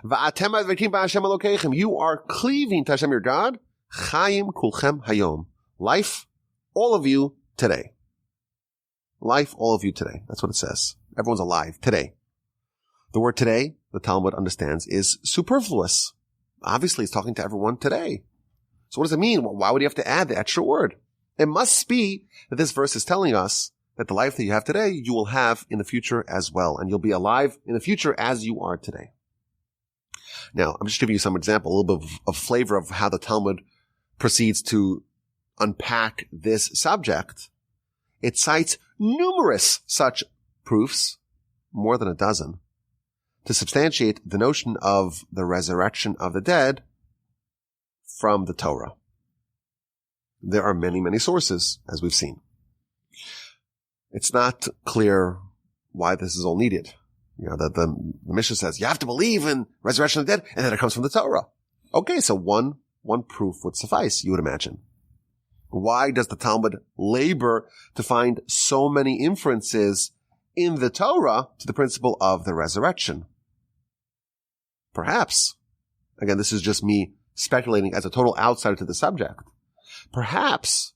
You are cleaving to Hashem your God. Chaim kulchem hayom. Life, all of you today. Life, all of you today. That's what it says. Everyone's alive today. The word today, the Talmud understands, is superfluous. Obviously, it's talking to everyone today. So what does it mean? Why would you have to add the extra word? It must be that this verse is telling us that the life that you have today, you will have in the future as well. And you'll be alive in the future as you are today. Now, I'm just giving you some example, a little bit of flavor of how the Talmud proceeds to unpack this subject. It cites numerous such proofs, more than a dozen, to substantiate the notion of the resurrection of the dead from the Torah. There are many, many sources, as we've seen. It's not clear why this is all needed. The Mishnah says, you have to believe in resurrection of the dead, and then it comes from the Torah. Okay, so one proof would suffice, you would imagine. Why does the Talmud labor to find so many inferences in the Torah to the principle of the resurrection? Perhaps, again, this is just me speculating as a total outsider to the subject. Perhaps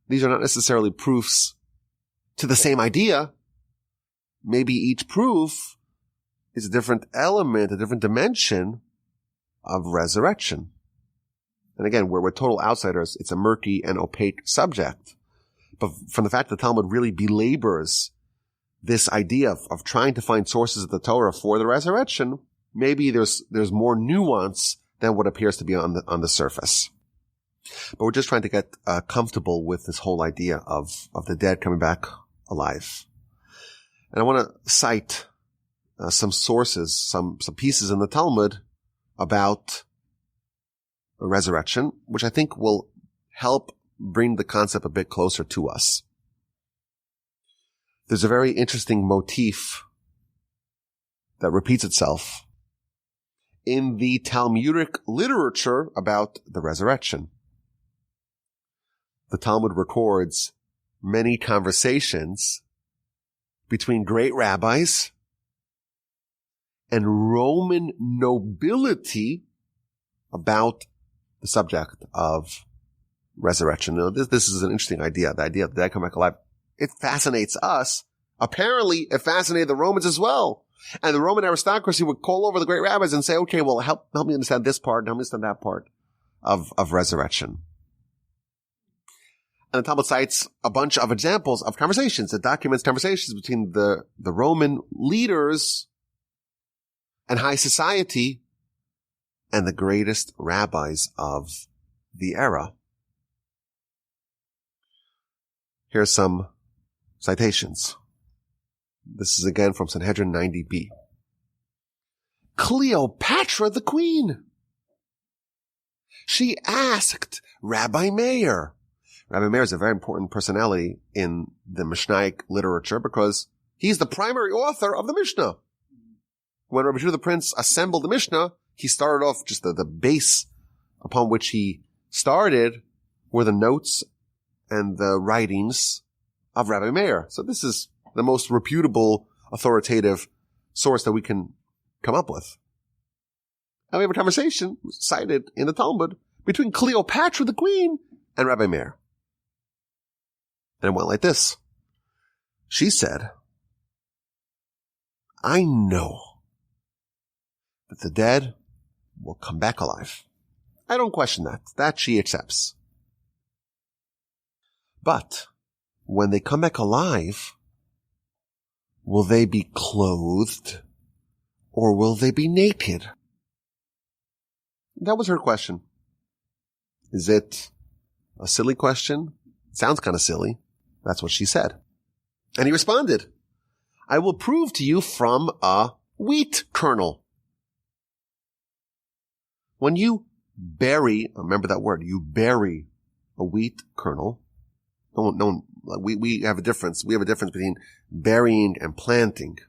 these are not necessarily proofs to the same idea. Maybe each proof is a different element, a different dimension of resurrection. And again, we're total outsiders. It's a murky and opaque subject. But from the fact that the Talmud really belabors this idea of trying to find sources of the Torah for the resurrection, maybe there's more nuance than what appears to be on the surface. But we're just trying to get comfortable with this whole idea of the dead coming back alive. And I want to cite some sources, some pieces in the Talmud about the resurrection, which I think will help bring the concept a bit closer to us. There's a very interesting motif that repeats itself in the Talmudic literature about the resurrection. The Talmud records many conversations between great rabbis and Roman nobility about the subject of resurrection. Now, this is an interesting idea, the idea of the dead come back alive. It fascinates us. Apparently, it fascinated the Romans as well. And the Roman aristocracy would call over the great rabbis and say, okay, well, help me understand this part, help me understand that part of resurrection. And the Talmud cites a bunch of examples of conversations. It documents conversations between the Roman leaders and high society and the greatest rabbis of the era. Here's some citations. This is again from Sanhedrin 90b. Cleopatra the queen. She asked Rabbi Meir. Rabbi Meir is a very important personality in the Mishnaic literature because he's the primary author of the Mishnah. When Rabbi Judah the Prince assembled the Mishnah, he started off just the base upon which he started were the notes and the writings of Rabbi Meir. So this is the most reputable, authoritative source that we can come up with. And we have a conversation cited in the Talmud between Cleopatra the queen and Rabbi Meir. And it went like this. She said, I know that the dead will come back alive. I don't question that. That she accepts. But when they come back alive, will they be clothed or will they be naked? That was her question. Is it a silly question? It sounds kind of silly. That's what she said. And he responded, I will prove to you from a wheat kernel. When you bury, remember that word, you bury a wheat kernel. We have a difference. We have a difference between burying and planting.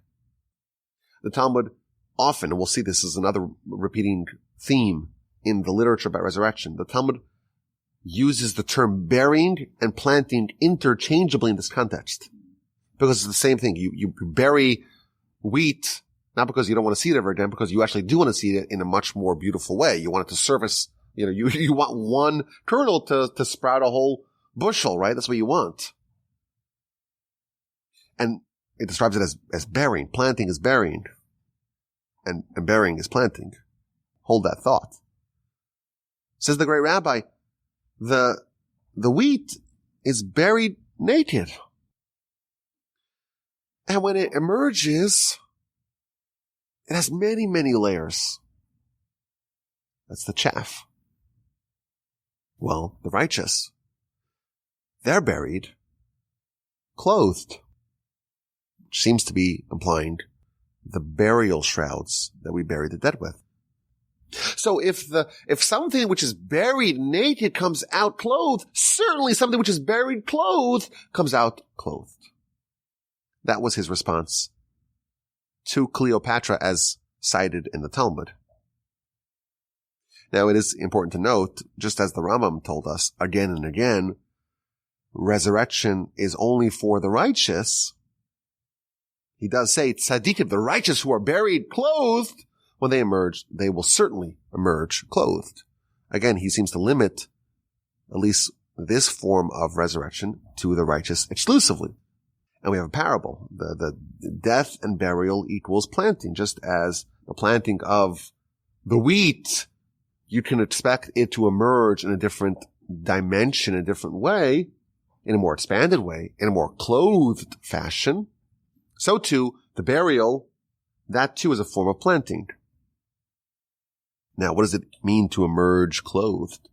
The Talmud often, and we'll see this as another repeating theme in the literature about resurrection, the Talmud uses the term burying and planting interchangeably in this context. Because it's the same thing. You bury wheat, not because you don't want to see it ever again, because you actually do want to see it in a much more beautiful way. You want it to service, you want one kernel to sprout a whole bushel, right? That's what you want. And it describes it as burying. Planting is burying. And burying is planting. Hold that thought. Says the great rabbi, the wheat is buried naked. And when it emerges, it has many, many layers. That's the chaff. Well, the righteous, they're buried, clothed, which seems to be implying the burial shrouds that we bury the dead with. So if something which is buried naked comes out clothed, certainly something which is buried clothed comes out clothed. That was his response to Cleopatra as cited in the Talmud. Now it is important to note, just as the Rambam told us again and again, resurrection is only for the righteous. He does say, tzaddikim, the righteous who are buried clothed, when they emerge, they will certainly emerge clothed. Again, he seems to limit at least this form of resurrection to the righteous exclusively. And we have a parable. The death and burial equals planting, just as the planting of the wheat, you can expect it to emerge in a different dimension, a different way, in a more expanded way, in a more clothed fashion. So too, the burial, that too is a form of planting. Now, what does it mean to emerge clothed?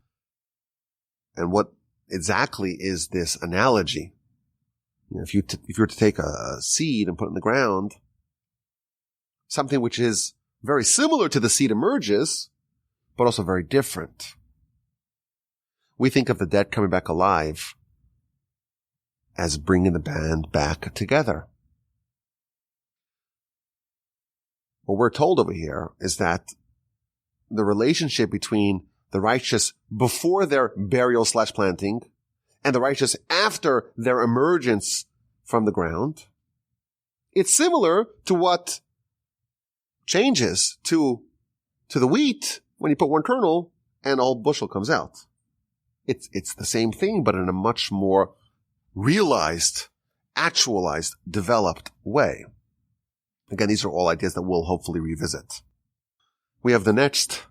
And what exactly is this analogy? You know, if you were to take a seed and put it in the ground, something which is very similar to the seed emerges, but also very different. We think of the dead coming back alive as bringing the band back together. What we're told over here is that the relationship between the righteous before their burial/planting and the righteous after their emergence from the ground, it's similar to what changes to the wheat when you put one kernel and a whole bushel comes out. It's the same thing, but in a much more realized, actualized, developed way. Again, these are all ideas that we'll hopefully revisit. We have the next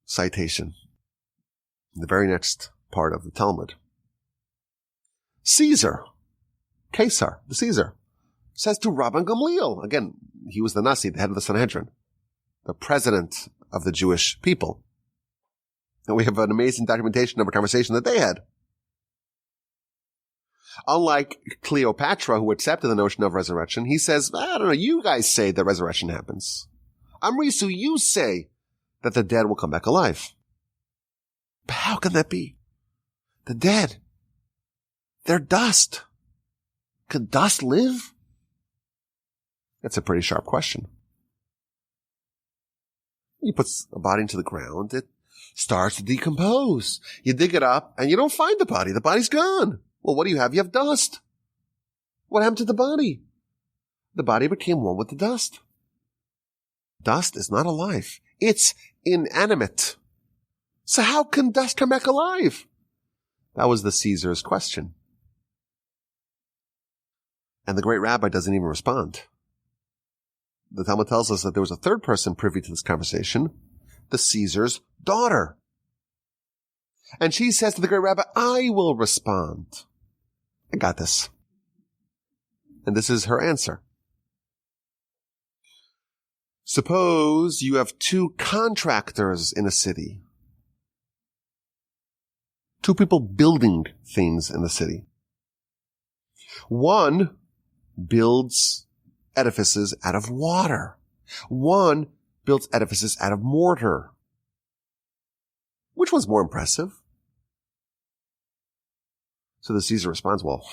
citation, the very next part of the Talmud. Caesar, the Caesar, says to Rabban Gamliel, again, he was the Nasi, the head of the Sanhedrin, the president of the Jewish people. And we have an amazing documentation of a conversation that they had. Unlike Cleopatra, who accepted the notion of resurrection, he says, I don't know, you guys say that resurrection happens. Amrisu, you say that the dead will come back alive. But how can that be? The dead, they're dust. Can dust live? That's a pretty sharp question. You put a body into the ground, it starts to decompose. You dig it up, and you don't find the body. The body's gone. Well, what do you have? You have dust. What happened to the body? The body became one with the dust. Dust is not alive. It's inanimate. So how can dust come back alive? That was the Caesar's question. And the great rabbi doesn't even respond. The Talmud tells us that there was a third person privy to this conversation, the Caesar's daughter. And she says to the great rabbi, I will respond. I got this. And this is her answer. Suppose you have two contractors in a city. Two people building things in the city. One builds edifices out of water. One builds edifices out of mortar. Which one's more impressive? So the Caesar responds, well,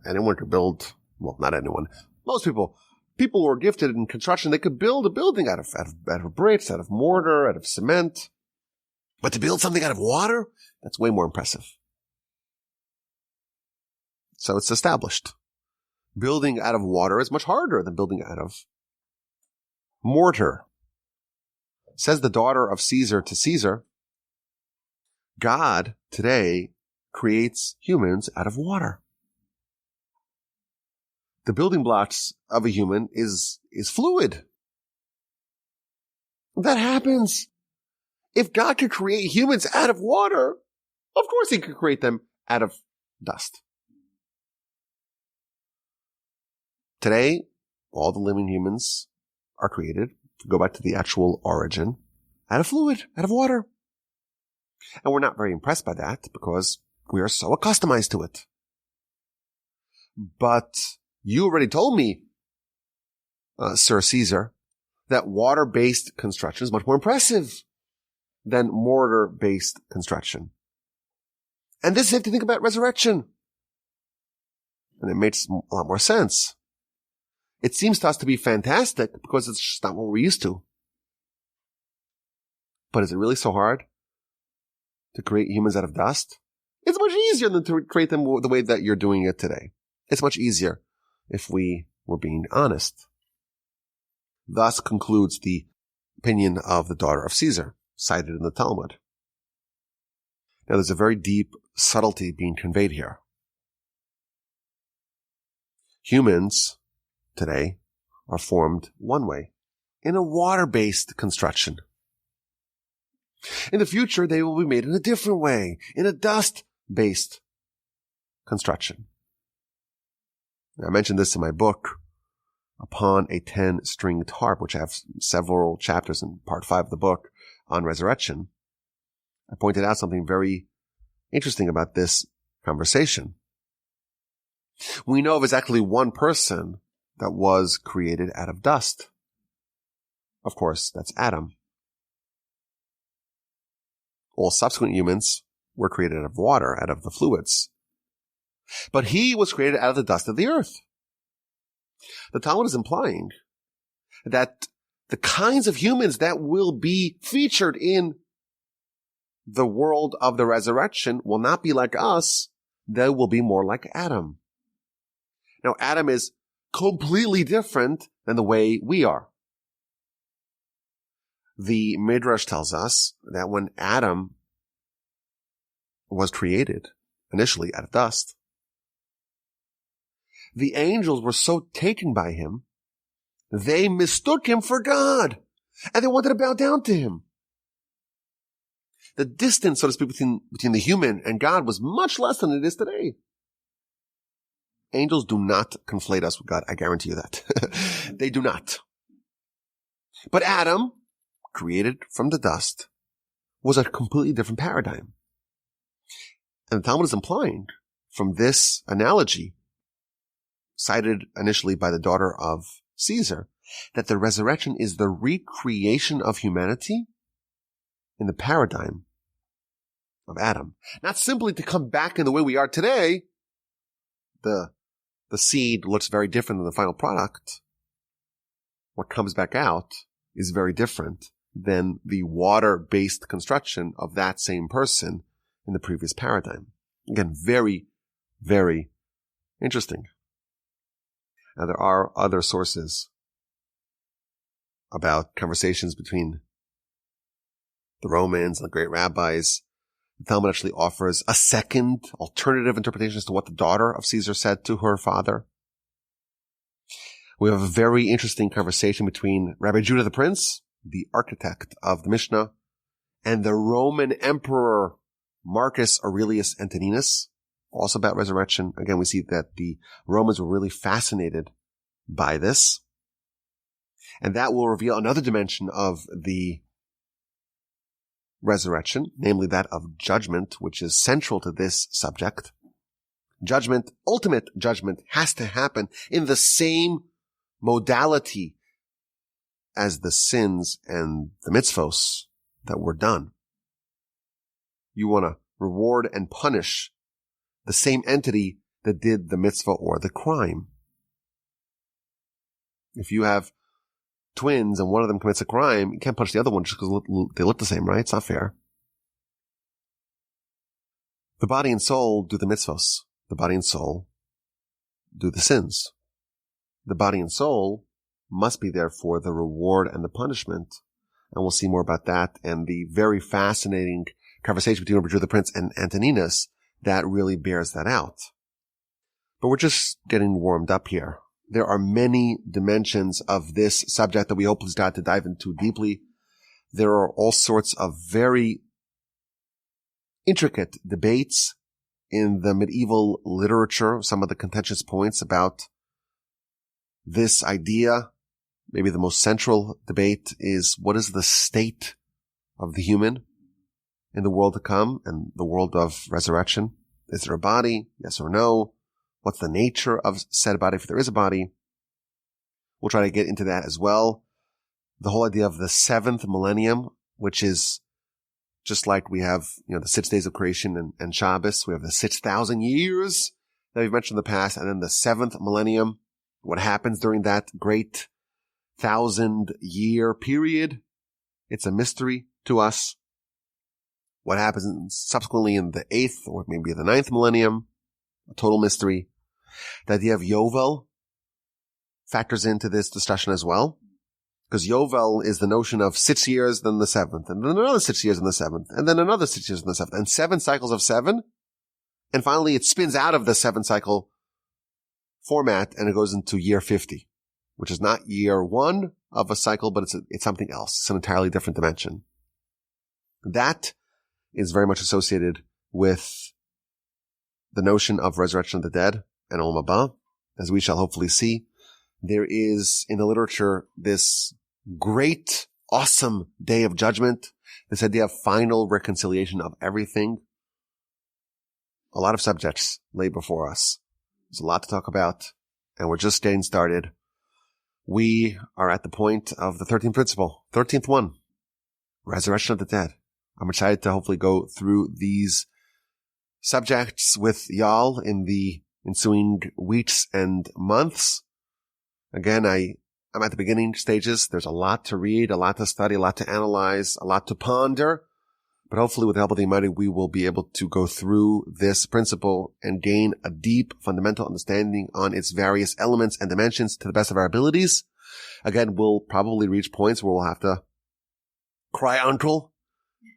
anyone could build, well, not anyone. Most people who are gifted in construction, they could build a building out of bricks, out of mortar, out of cement. But to build something out of water, that's way more impressive. So it's established. Building out of water is much harder than building out of mortar. Says the daughter of Caesar to Caesar, God today creates humans out of water. The building blocks of a human is fluid. That happens. If God could create humans out of water, of course he could create them out of dust. Today, all the living humans are created, to go back to the actual origin, out of fluid, out of water. And we're not very impressed by that because we are so accustomed to it. But you already told me, Sir Caesar, that water-based construction is much more impressive than mortar-based construction. And this is if you think about resurrection. And it makes a lot more sense. It seems to us to be fantastic because it's just not what we're used to. But is it really so hard to create humans out of dust? It's much easier than to create them the way that you're doing it today. It's much easier if we were being honest. Thus concludes the opinion of the daughter of Caesar, cited in the Talmud. Now there's a very deep subtlety being conveyed here. Humans today are formed one way, in a water-based construction. In the future, they will be made in a different way, in a dust-based construction. I mentioned this in my book, Upon a 10-Stringed Harp, which I have several chapters in part 5 of the book on resurrection. I pointed out something very interesting about this conversation. We know of exactly one person that was created out of dust. Of course, that's Adam. All subsequent humans were created out of water, out of the fluids. But he was created out of the dust of the earth. The Talmud is implying that the kinds of humans that will be featured in the world of the resurrection will not be like us. They will be more like Adam. Now, Adam is completely different than the way we are. The Midrash tells us that when Adam was created, initially out of dust, the angels were so taken by him, they mistook him for God, and they wanted to bow down to him. The distance, so to speak, between the human and God was much less than it is today. Angels do not conflate us with God. I guarantee you that. They do not. But Adam, created from the dust, was a completely different paradigm. And the Talmud is implying from this analogy, cited initially by the daughter of Caesar, that the resurrection is the recreation of humanity in the paradigm of Adam. Not simply to come back in the way we are today. The seed looks very different than the final product. What comes back out is very different than the water-based construction of that same person in the previous paradigm. Again, very, very interesting. Now, there are other sources about conversations between the Romans and the great rabbis. The Talmud actually offers a second alternative interpretation as to what the daughter of Caesar said to her father. We have a very interesting conversation between Rabbi Judah the Prince, the architect of the Mishnah, and the Roman Emperor Marcus Aurelius Antoninus, also about resurrection. Again, we see that the Romans were really fascinated by this. And that will reveal another dimension of the resurrection, namely that of judgment, which is central to this subject. Judgment, ultimate judgment, has to happen in the same modality as the sins and the mitzvos that were done. You want to reward and punish the same entity that did the mitzvah or the crime. If you have twins and one of them commits a crime, you can't punish the other one just because they look the same, right? It's not fair. The body and soul do the mitzvos. The body and soul do the sins. The body and soul must be there for the reward and the punishment. And we'll see more about that and the very fascinating conversation between Rabbi Judah the Prince and Antoninus that really bears that out. But we're just getting warmed up here. There are many dimensions of this subject that we hope is not to dive into deeply. There are all sorts of very intricate debates in the medieval literature, some of the contentious points about this idea, maybe the most central debate, is what is the state of the human in the world to come and the world of resurrection? Is there a body? Yes or no? What's the nature of said body if there is a body? We'll try to get into that as well. The whole idea of the seventh millennium, which is just like we have, the 6 days of creation and Shabbos. We have the 6,000 years that we've mentioned in the past, and then the seventh millennium. What happens during that great 1,000-year period? It's a mystery to us. What happens subsequently in the 8th or maybe the 9th millennium? A total mystery. The idea of Yovel factors into this discussion as well. Because Yovel is the notion of 6 years, then the 7th, and then another 6 years in the 7th, and then another 6 years in the 7th, and 7 cycles of 7. And finally, it spins out of the 7-cycle format, and it goes into year 50, which is not year 1 of a cycle, but it's something else. It's an entirely different dimension. That is very much associated with the notion of resurrection of the dead and Olam Haba, as we shall hopefully see. There is in the literature this great, awesome day of judgment, this idea of final reconciliation of everything. A lot of subjects lay before us. There's a lot to talk about, and we're just getting started. We are at the point of the 13th principle, 13th one, resurrection of the dead. I'm excited to hopefully go through these subjects with y'all in the ensuing weeks and months. Again, I'm at the beginning stages. There's a lot to read, a lot to study, a lot to analyze, a lot to ponder. But hopefully with the help of the Almighty, we will be able to go through this principle and gain a deep fundamental understanding on its various elements and dimensions to the best of our abilities. Again, we'll probably reach points where we'll have to cry uncle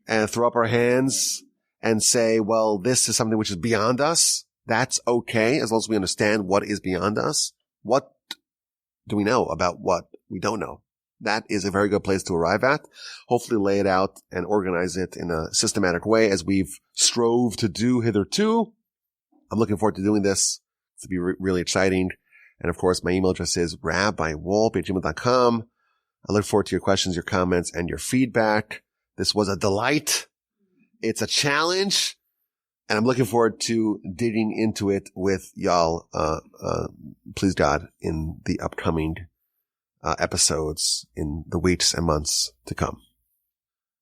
and throw up our hands and say, well, this is something which is beyond us. That's okay, as long as we understand what is beyond us. What do we know about what we don't know? That is a very good place to arrive at. Hopefully lay it out and organize it in a systematic way as we've strove to do hitherto. I'm looking forward to doing this. It's going to be really exciting. And of course, my email address is rabbiwolf@gmail.com. I look forward to your questions, your comments, and your feedback. This was a delight. It's a challenge. And I'm looking forward to digging into it with y'all, please God, in the upcoming episodes in the weeks and months to come.